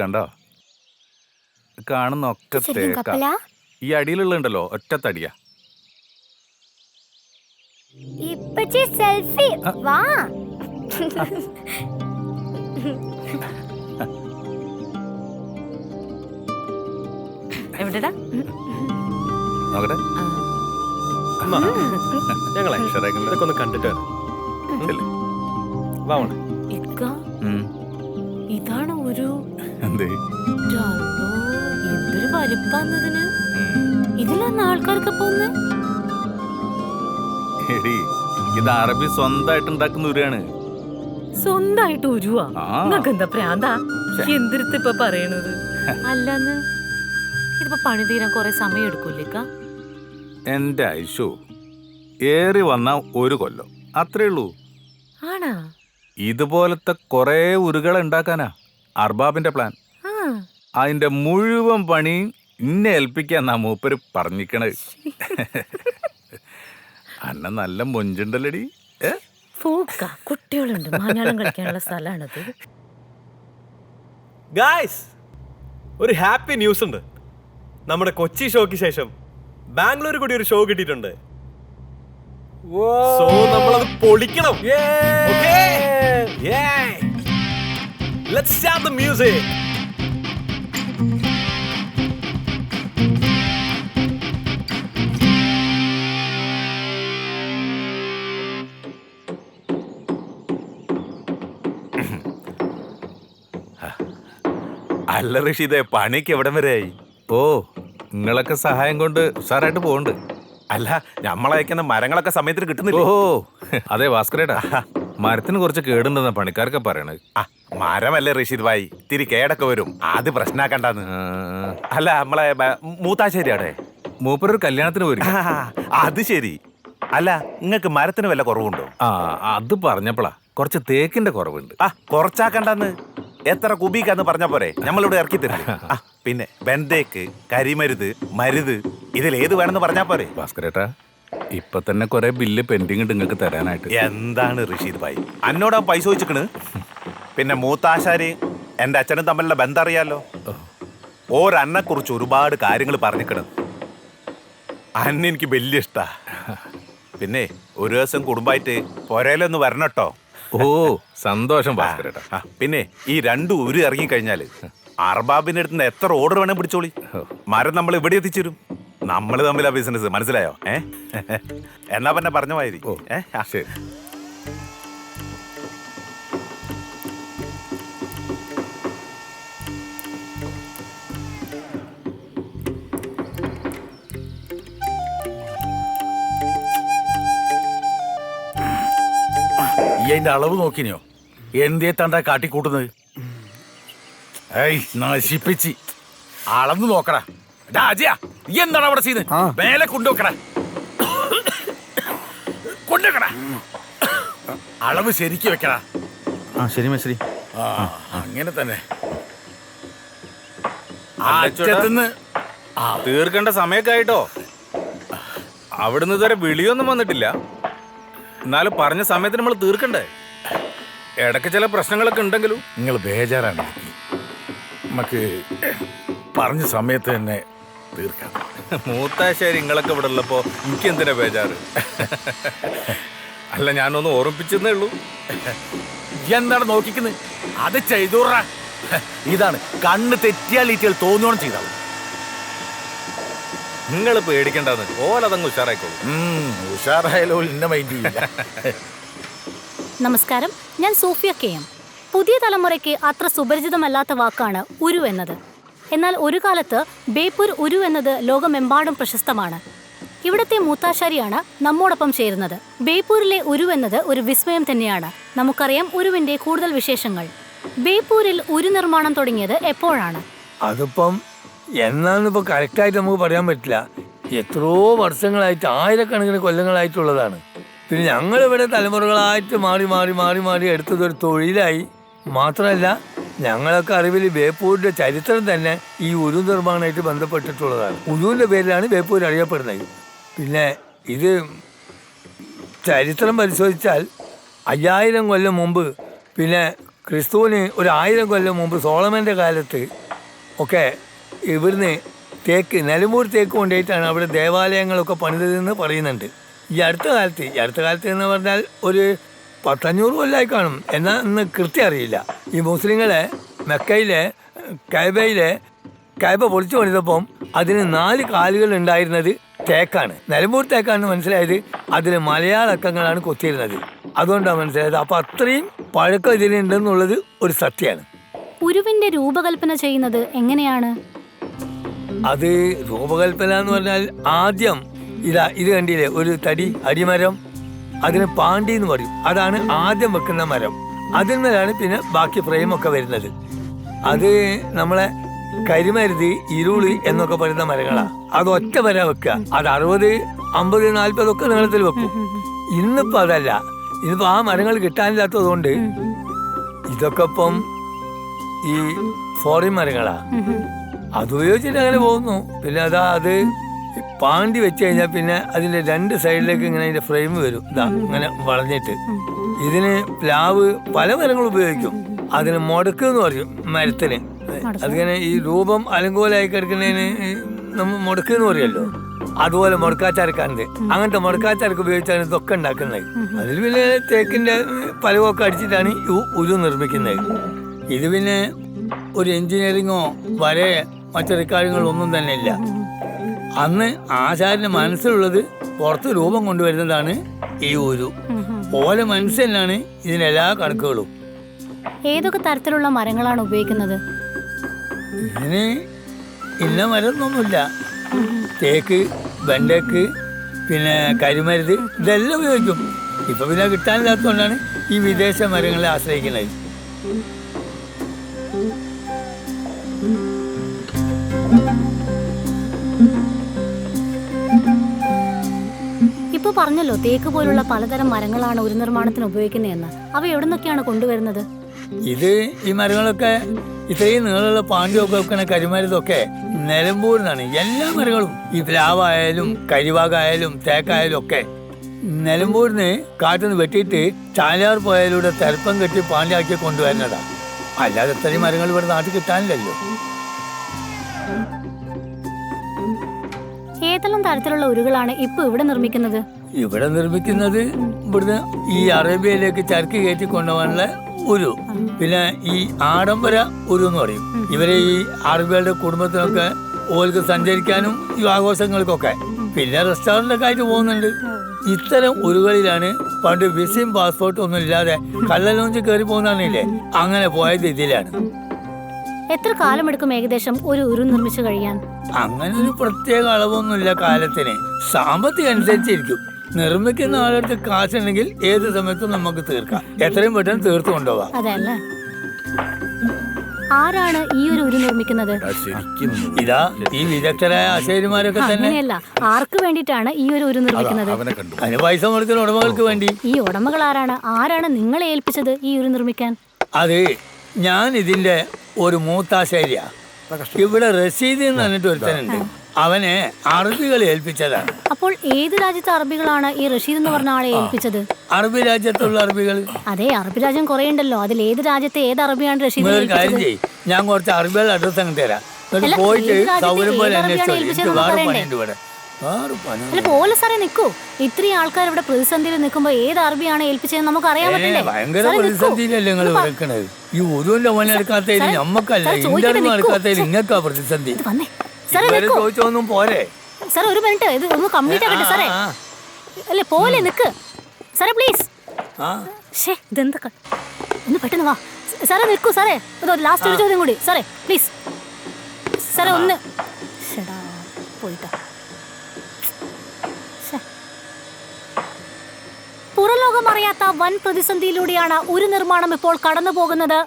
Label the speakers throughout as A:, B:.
A: കണ്ടോ? കാണുന്നൊക്കെ തേക്കാ. ഈ അടിയിലുള്ളണ്ടല്ലോ ഒറ്റ തടിയാ.
B: സെൽഫി വാ.
C: എവിടെടാ?
A: നോക്കട്ടെ.
D: ഞങ്ങളെ ഇതൊക്കെ ഒന്ന് കണ്ടിട്ട്
C: ഇതാണ് ഒരു
A: എന്തേ
C: എന്തൊരു വലിപ്പാന്നതിന്. ഇതിലാണ് ആൾക്കാരൊക്കെ പോന്നെ.
A: എടി ഇത് അറബി സ്വന്തമായിട്ട് ഉണ്ടാക്കുന്ന ഉരുവാണ്.
C: സ്വന്തമായിട്ട് ഉരുവാ? നിങ്ങക്ക് എന്താ പ്രാന്താ? എന്തിരുത്തിപ്പ പറയണത്? അല്ലെന്ന് ഇതിപ്പോ പണി തീരാൻ കൊറേ സമയം എടുക്കൂലേക്ക?
A: എന്റെ ഐഷു ഏറി വന്ന 1 കൊല്ലം അത്രേ ഉള്ളൂ.
C: ആണാ?
A: ഇതുപോലത്തെ കൊറേ ഉരുകൾ ഉണ്ടാക്കാനാ അർബാബിന്റെ പ്ലാൻ. അതിന്റെ മുഴുവൻ പണിയും ഇന്നെ ഏൽപ്പിക്കാന്നാ മൂപ്പര് പറഞ്ഞിക്കണത്. അന്ന നല്ല മൊഞ്ചുണ്ടല്ലടി.
C: കുട്ടികളുണ്ട്, മാഞ്ഞാളം കളിക്കാനുള്ള സ്ഥലമാണത്.
D: ഗായ്സ്, ഒരു ഹാപ്പി ന്യൂസ് ഉണ്ട്. നമ്മുടെ കൊച്ചി ഷോയ്ക്ക് ശേഷം ബാംഗ്ലൂർ കൂടി ഒരു ഷോ കിട്ടിയിട്ടുണ്ട്. സോ നമ്മളത് പൊളിക്കണം. Let's start the music.
A: അല്ല ഋഷിതേ, പണിക്ക് എവിടം വരെയായി? ഓ, നിങ്ങളൊക്കെ സഹായം കൊണ്ട് ഉഷാറായിട്ട് പോകുന്നുണ്ട്.
E: അല്ല, നമ്മളയക്കുന്ന മരങ്ങളൊക്കെ സമയത്തിന് കിട്ടുന്നില്ല.
A: ഓ അതെ ഭാസ്കരേട്ടാ, മരത്തിന് കുറച്ച് കേടുണ്ടെന്നാ പണിക്കാരൊക്കെ പറയണത്.
E: മരമല്ലേ റഷീദ് ഭായി, തിരി കേടൊക്കെ വരും, അത് പ്രശ്നാക്കണ്ടെന്ന്. അല്ല, നമ്മളെ മൂത്താശ്ശേരി അവിടെ
A: മൂപ്പരൊരു കല്യാണത്തിന് വരും.
E: അത് ശരി. അല്ല, നിങ്ങൾക്ക് മരത്തിന് വല്ല കുറവുണ്ടോ?
A: അത് പറഞ്ഞപ്പോളാ കുറച്ച് തേക്കിന്റെ കുറവുണ്ട്.
E: കുറച്ചാക്കണ്ടെന്ന്. എത്ര കുബീക്കാന്ന് പറഞ്ഞ പോരെ, നമ്മളിവിടെ ഇറക്കി തരും. പിന്നെ വെന്തേക്ക്, കരിമരുത്, മരുത്, ഇതിലേത് വേണമെന്ന് പറഞ്ഞാ പോരെ.
A: ഭാസ്കരേട്ടാ, ഇപ്പൊ തന്നെ കുറെ ബില്ല് പെൻഡിങ് ഉണ്ട് നിങ്ങൾക്ക് തരാനായിട്ട്.
E: എന്താണ് റഷീദ് ഭായി, അന്നോടാ പൈസ ചോദിച്ചിക്കണ്? പിന്നെ മൂത്താശാരി എന്റെ അച്ഛനും തമ്മിലുള്ള ബന്ധം അറിയാലോ. ഓരന്നെ കുറിച്ച് ഒരുപാട് കാര്യങ്ങൾ പറഞ്ഞിക്കണ്. അന്ന എനിക്ക് വലിയ ഇഷ്ടാ. പിന്നെ ഒരു ദിവസം കുടുംബമായിട്ട് പൊരയിലൊന്ന് വരണട്ടോ.
A: ഓ സന്തോഷം ഭാസ്കരേട്ടാ.
E: പിന്നെ ഈ 2 ഉരു ഇറങ്ങിക്കഴിഞ്ഞാല് അർബാബിന്റെ അടുത്ത് നിന്ന് എത്ര ഓർഡർ വേണം പിടിച്ചോളി. മരം നമ്മൾ ഇവിടെ എത്തിച്ചേരും. നമ്മൾ തമ്മിലാ ബിസിനസ്, മനസ്സിലായോ? എന്നാ പിന്നെ പറഞ്ഞ മാതിരി.
A: ശരി.
F: ഈ അതിന്റെ അളവ് നോക്കിനോ? എന്തേ തണ്ടാ കാട്ടിക്കൂട്ടുന്നത്? നശിപ്പിച്ച് അളന്ന് നോക്കടാ. അജയ, ഈ എന്താണ് അവിടെ ചെയ്യുന്നത്? മേലെ കൊണ്ടുവെക്കടാ, കൊണ്ടുവെക്കടാ. അളവ് ശരിക്ക് വെക്കടാ.
D: ശരി മേശ്ശേരി.
F: അങ്ങനെ തന്നെ.
A: തീർക്കേണ്ട സമയൊക്കെ ആയിട്ടോ. അവിടുന്ന് ഇതുവരെ വിളിയൊന്നും വന്നിട്ടില്ല. എന്നാലും പറഞ്ഞ സമയത്ത് നമ്മൾ തീർക്കണ്ടേ? ഇടയ്ക്ക് ചില പ്രശ്നങ്ങളൊക്കെ ഉണ്ടെങ്കിലും.
F: നിങ്ങൾ ബേജാറാണ്. നമുക്ക് പറഞ്ഞ സമയത്ത് തന്നെ തീർക്കാം.
A: മൂത്താശ്ശേരി നിങ്ങളൊക്കെ ഇവിടെ ഉള്ളപ്പോ എനിക്ക് എന്തിനാ ബേജാറ്? അല്ല, ഞാനൊന്ന് ഓർമ്മിപ്പിച്ചെന്നേ ഉള്ളൂ.
F: എന്താണ് നോക്കിക്കുന്നത്? അത് ചെയ്തോറ. ഇതാണ് കണ്ണ് തെറ്റിയാൽ തോന്നോണം ചെയ്താൽ.
A: നിങ്ങൾ പേടിക്കണ്ടെന്ന് ഓലതങ്ങ് ഉഷാറായിക്കോളൂ.
F: ഉഷാറായാലോ ഇന്ന മൈൻഡ് ചെയ്യില്ല.
B: നമസ്കാരം, ഞാൻ സോഫിയ KM. പുതിയ തലമുറയ്ക്ക് അത്ര സുപരിചിതമല്ലാത്ത വാക്കാണ് ഉരു എന്നത്. എന്നാൽ ഒരു കാലത്ത് ബേപ്പൂർ ഉരു എന്നത് ലോകമെമ്പാടും പ്രശസ്തമാണ്. ഇവിടത്തെ മൂത്താശാരിയാണ് നമ്മോടൊപ്പം ചേരുന്നത്. ബേപ്പൂരിലെ ഉരു എന്നത് ഒരു വിസ്മയം തന്നെയാണ്. നമുക്കറിയാം ഉരുവിന്റെ കൂടുതൽ വിശേഷങ്ങൾ. ബേപ്പൂരിൽ ഉരു നിർമ്മാണം തുടങ്ങിയത് എപ്പോഴാണ്?
G: അതിപ്പം എന്നാന്നിപ്പോൾ കറക്റ്റായിട്ട് നമുക്ക് പറയാൻ പറ്റില്ല. എത്രയോ വർഷങ്ങളായിട്ട്, ആയിരക്കണക്കിന് കൊല്ലങ്ങളായിട്ടുള്ളതാണ്. പിന്നെ ഞങ്ങളിവിടെ തലമുറകളായിട്ട് മാറി മാറി മാറി മാറി എടുത്തതൊരു തൊഴിലായി. മാത്രമല്ല, ഞങ്ങളൊക്കെ അറിവിൽ ബേപ്പൂരിൻ്റെ ചരിത്രം തന്നെ ഈ ഉരു നിർമ്മാണമായിട്ട് ബന്ധപ്പെട്ടിട്ടുള്ളതാണ്. ഉരുവിൻ്റെ പേരിലാണ് ബേപ്പൂർ അറിയപ്പെടുന്നത്. പിന്നെ ഇത് ചരിത്രം പരിശോധിച്ചാൽ 5000 കൊല്ലം മുമ്പ് പിന്നെ ക്രിസ്തുവിന് ഒരു 1000 കൊല്ലം മുമ്പ് സോളമൻ്റെ കാലത്ത് ഒക്കെ ഇവിടുന്ന് നിലമ്പൂർ തേക്ക് കൊണ്ടുപോയിട്ടാണ് അവിടെ ദേവാലയങ്ങളൊക്കെ പണിതതെന്ന് പറയുന്നുണ്ട്. ഈ അടുത്ത കാലത്ത് എന്ന് പറഞ്ഞാൽ ഒരു 500 കൊല്ലമായി കാണും. എന്നാൽ ഇന്ന് കൃത്യം അറിയില്ല. ഈ മുസ്ലിങ്ങളെ മെക്കയിലെ കൈബ പൊളിച്ചു പണിതപ്പം അതിന് 4 കാലുകൾ ഉണ്ടായിരുന്നത് തേക്കാണ്, നിലമ്പൂർ തേക്കാണെന്ന് മനസ്സിലായത്. അതിൽ മലയാള അക്കങ്ങളാണ് കൊത്തിയിരുന്നത്. അതുകൊണ്ടാണ് മനസ്സിലായത്. അപ്പം അത്രയും പഴക്കം ഇതിലുണ്ടെന്നുള്ളത് ഒരു സത്യമാണ്.
B: ഉരുവിന്റെ രൂപകൽപ്പന ചെയ്യുന്നത് എങ്ങനെയാണ്?
G: അത് രൂപകൽപ്പന എന്ന് പറഞ്ഞാൽ ആദ്യം ഇത് കണ്ടില്ലേ, ഒരു തടി അടിമരം, അതിന് പാണ്ടി എന്ന് പറയും. അതാണ് ആദ്യം വെക്കുന്ന മരം. അതിന്മേലാണ് പിന്നെ ബാക്കി ഫ്രെയിമൊക്കെ വരുന്നത്. അത് നമ്മളെ കരിമരുത്, ഇരുളി എന്നൊക്കെ പറയുന്ന മരങ്ങളാണ്. അത് ഒറ്റ വര വെക്കുക. അത് 60, 50, 40 ഒക്കെ നീളത്തിൽ വെക്കും. ഇന്നിപ്പോ അതല്ല. ഇന്നിപ്പോ ആ മരങ്ങൾ കിട്ടാനില്ലാത്തത് കൊണ്ട് ഇതൊക്കെ ഇപ്പം ഈ ഫോറിൻ മരങ്ങളാ. അതുപയോഗിച്ചിട്ട് അങ്ങനെ പോകുന്നു. പിന്നെ അത് പാണ്ടി വെച്ച് കഴിഞ്ഞാൽ പിന്നെ അതിന്റെ 2 സൈഡിലേക്ക് ഇങ്ങനെ അതിന്റെ ഫ്രെയിം വരും. ഇങ്ങനെ വളഞ്ഞിട്ട്. ഇതിന് പ്ലാവ് പല മരങ്ങൾ ഉപയോഗിക്കും. അതിന് മുടക്ക് എന്ന് പറയും മരത്തിന്. അതിങ്ങനെ ഈ രൂപം അലങ്കോലായി കിടക്കുന്നതിന് നമ്മൾ മുടക്ക് എന്ന് പറയുമല്ലോ, അതുപോലെ മുടക്കാച്ചരക്കാണ്ട് അങ്ങനത്തെ മുടക്കാച്ചരക്ക് ഉപയോഗിച്ചാണ് ഇതൊക്കെ ഉണ്ടാക്കുന്നത്. അതിൽ പിന്നെ തേക്കിന്റെ പലവൊക്കെ അടിച്ചിട്ടാണ് ഉരു നിർമ്മിക്കുന്നത്. ഇത് പിന്നെ ഒരു എഞ്ചിനീയറിങ്ങോ മറ്റൊരു കാര്യങ്ങളോ ഒന്നും തന്നെ ഇല്ല. അന്ന് ആശാരിന്റെ മനസ്സിലുള്ളത് പുറത്ത് രൂപം കൊണ്ടുവരുന്നതാണ് ഈ ഉരു. ഓലെ മനസ്സ് തന്നെയാണ് ഇതിനെല്ലാ കണക്കുകളും.
B: ഏതൊക്കെ തരത്തിലുള്ള മരങ്ങളാണ് ഉപയോഗിക്കുന്നത്?
G: ഇതിന് ഇന്ന മരമൊന്നുമില്ല. തേക്ക്, ബെണ്ടേക്ക്, പിന്നെ കരിമരുത്, ഇതെല്ലാം ഉപയോഗിക്കും. ഇപ്പൊ പിന്നെ കിട്ടാനില്ലാത്തതുകൊണ്ടാണ് ഈ വിദേശ മരങ്ങളെ ആശ്രയിക്കുന്നത്.
B: ഇപ്പൊ പറഞ്ഞല്ലോ തേക്ക് പോലുള്ള പലതരം മരങ്ങളാണ് ഒരു നിർമ്മാണത്തിന് ഉപയോഗിക്കുന്നതെന്ന്. അവ എവിടെ നിന്നൊക്കെയാണ് കൊണ്ടുവരുന്നത്?
G: ഈ മരങ്ങളൊക്കെ ഇത്രയും നീളമുള്ള പാണ്ഡ്യമൊക്കെ വെക്കണ കരിമരുതൊക്കെ നിലമ്പൂരിനാണ്. എല്ലാ മരങ്ങളും, ഈ പ്ലാവായാലും കരിവാകായാലും തേക്കായാലും ഒക്കെ നിലമ്പൂരിന് കാട്ടിന്ന് വെട്ടിയിട്ട് ചാലിയാർ പോയാലൂടെ തരപ്പം കെട്ടി പാണ്ഡ്യാക്കി കൊണ്ടുവരുന്നതാണ്. അല്ലാതെ ഇത്രയും മരങ്ങൾ ഇവിടെ നാട്ടിൽ കിട്ടാനില്ലല്ലോ.
B: ഏതെല്ലാം തരത്തിലുള്ള ഉരുകളാണ് ഇപ്പൊ ഇവിടെ നിർമ്മിക്കുന്നത്?
G: ഇവിടുന്ന് ഈ അറേബ്യയിലേക്ക് ചരക്ക് കയറ്റി കൊണ്ടുപോകാനുള്ള ഉരു, പിന്നെ ഈ ആഡംബര ഉരു എന്ന് പറയും. ഇവരെ ഈ അറബികളുടെ കുടുംബത്തിനൊക്കെ ഓർക്ക് സഞ്ചരിക്കാനും ഈ ആഘോഷങ്ങൾക്കൊക്കെ, പിന്നെ റെസ്റ്റോറൻറ്റൊക്കെ ആയിട്ട് പോകുന്നുണ്ട്. ഇത്തരം ഉരുകളിലാണ് പണ്ട് വിസയും പാസ്പോർട്ടും ഒന്നും ഇല്ലാതെ കള്ളലോഞ്ച് കയറി പോകുന്നില്ലേ, അങ്ങനെ പോയത് ഇതിലാണ്.
B: എത്ര കാലമെടുക്കും ഏകദേശം ഒരു ഉരു നിർമ്മിച്ചു കഴിയാൻ?
G: അങ്ങനെ ഒരു പ്രത്യേക അളവൊന്നുമില്ല കാലത്തിന്. സാമ്പത്തികം അനുസരിച്ചിരിക്കും. നിർമ്മിക്കുന്ന ആളടുത്ത് കാശുണ്ടെങ്കിൽ ഏത് സമയത്തും നമുക്ക് തീർക്കാം. എത്രയും പെട്ടെന്ന് തീർത്തു കൊണ്ടുപോവാം.
B: അതെയല്ലേ? ആരാണ് ഈ ഒരു ഉരു നിർമ്മിക്കുന്നത്?
G: ഇതാ ഈ വിദഗ്ധരായ ആശാരിമാരൊക്കെ തന്നെ.
B: അങ്ങനെയല്ല, ആർക്ക് വേണ്ടിയിട്ടാണ് ഈ ഒരു ഉരു നിർമ്മിക്കുന്നത്?
G: അതിന് പൈസ മുടക്കുന്ന ഉടമകൾക്ക് വേണ്ടി.
B: ഈ ഉടമകൾ ആരാണ് നിങ്ങളെ ഏൽപ്പിച്ചത് ഈ ഉരു നിർമ്മിക്കാൻ?
G: അത് ഞാൻ ഇതിന്റെ ഒരു മൂത്താശാരിയാ. ഇവിടെ റഷീദ് എന്ന് പറഞ്ഞിട്ട് ഒരുത്തനുണ്ട്. അവനെ അറബികൾ ഏൽപ്പിച്ചതാണ്.
B: അപ്പോൾ ഏത് രാജ്യത്തെ അറബികളാണ് ഈ റഷീദ് എന്ന് പറഞ്ഞ ആളെ ഏൽപ്പിച്ചത്?
G: അറബി രാജ്യത്തുള്ള അറബികൾ.
B: അതെ, അറബി രാജ്യം കുറെ ഉണ്ടല്ലോ. അതിൽ ഏത് രാജ്യത്തെ ഏത് അറബിയാണ് റഷീദ്?
G: കാര്യം ചെയ്യ്, ഞാൻ കുറച്ച് അറബികളുടെ അഡ്രസ് അങ്ങ് തരാം. പോയിട്ട് സൗകര്യം പോലെ അന്വേഷിച്ചു. വേറെ പണിയുണ്ട് ഇവിടെ.
B: അല്ല പോലെ സാറേ, നിൽക്കൂ. ഇത്രയും ആൾക്കാർ ഇവിടെ പ്രതിസന്ധിയിൽ നിൽക്കുമ്പോ ഏത് അറബിയാണ് ഏൽപ്പിച്ചത് നമുക്ക് അറിയാൻ പറ്റണ്ടേ?
G: ഭയങ്കര പ്രതിസന്ധിയിലല്ലേ നിങ്ങൾ വെക്കണത്. ഈ ഉരുവിന്റെ പണി എടുക്കാത്തതിന് നമ്മക്കല്ല, ഇന്റർവ്യൂ എടുക്കാത്തതിന് ഇങ്ങക്കാ പ്രതിസന്ധി. ചോദിച്ചൊന്നും പോരെ
B: സാർ? ഒരു മിനിറ്റ്, ഇത് ഒന്ന് കംപ്ലീറ്റ് ആക്കട്ടെ സാറേ. അല്ലേ പോലെ നിക്ക് സാറേ, പ്ലീസ്. ഇതെന്തൊക്കെ, ഒന്ന് പെട്ടെന്ന് വാ സാറേ. നിൽക്കൂ സാറേ, ലാസ്റ്റ് ഒരു ചോദ്യം കൂടി സാറേ, പ്ലീസ് സാറേ. ഒന്ന് പോയിട്ടാ. പുറലോകം അറിയാത്ത വൻ പ്രതിസന്ധിയിലൂടെയാണ് ഒരു നിർമ്മാണം ഇപ്പോൾ കടന്നു പോകുന്നത്.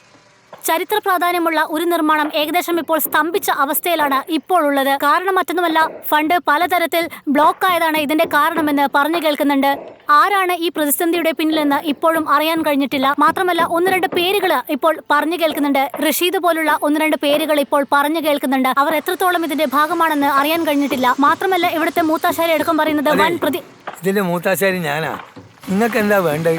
B: ചരിത്ര പ്രാധാന്യമുള്ള ഒരു നിർമ്മാണം ഏകദേശം ഇപ്പോൾ സ്തംഭിച്ച അവസ്ഥയിലാണ് ഇപ്പോൾ ഉള്ളത്. കാരണം മറ്റൊന്നുമല്ല, ഫണ്ട് പലതരത്തിൽ ബ്ലോക്ക് ആയതാണ് ഇതിന്റെ കാരണമെന്ന് പറഞ്ഞു കേൾക്കുന്നുണ്ട്. ആരാണ് ഈ പ്രതിസന്ധിയുടെ പിന്നിലെന്ന് ഇപ്പോഴും അറിയാൻ കഴിഞ്ഞിട്ടില്ല. മാത്രമല്ല, 1-2 പേരുകൾ ഇപ്പോൾ പറഞ്ഞു കേൾക്കുന്നുണ്ട്. റഷീദ് പോലുള്ള 1-2 പേരുകൾ ഇപ്പോൾ പറഞ്ഞു കേൾക്കുന്നുണ്ട്. അവർ എത്രത്തോളം ഇതിന്റെ ഭാഗമാണെന്ന് അറിയാൻ കഴിഞ്ഞിട്ടില്ല. മാത്രമല്ല, ഇവിടുത്തെ മൂത്താശാരി എടുക്കും പറയുന്നത് വൻ
G: ഇതിന്റെ മൂത്താശാരി ഞാനാ. നിങ്ങൾക്ക് എന്താ വേണ്ടത്?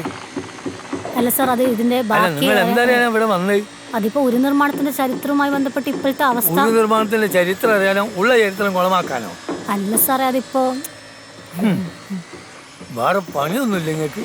B: അല്ല സാർ, അത് ഇതിന്റെ
G: അല്ല
B: ബാക്കി
G: നിങ്ങൾ എന്തായാലും ഇവിടെ വന്നത്
B: അതിപ്പോ ഒരു നിർമ്മാണത്തിന്റെ ചരിത്രവുമായി ബന്ധപ്പെട്ട് ഇപ്പോഴത്തെ അവസ്ഥ.
G: ഒരു നിർമ്മാണത്തിന്റെ ചരിത്രം അറിയാനോ ഉള്ള ചരിത്രം കുളമാക്കാനോ?
B: അല്ല സാറേ, അതിപ്പോ
G: വേറെ പണിയൊന്നുമില്ല നിങ്ങൾക്ക്.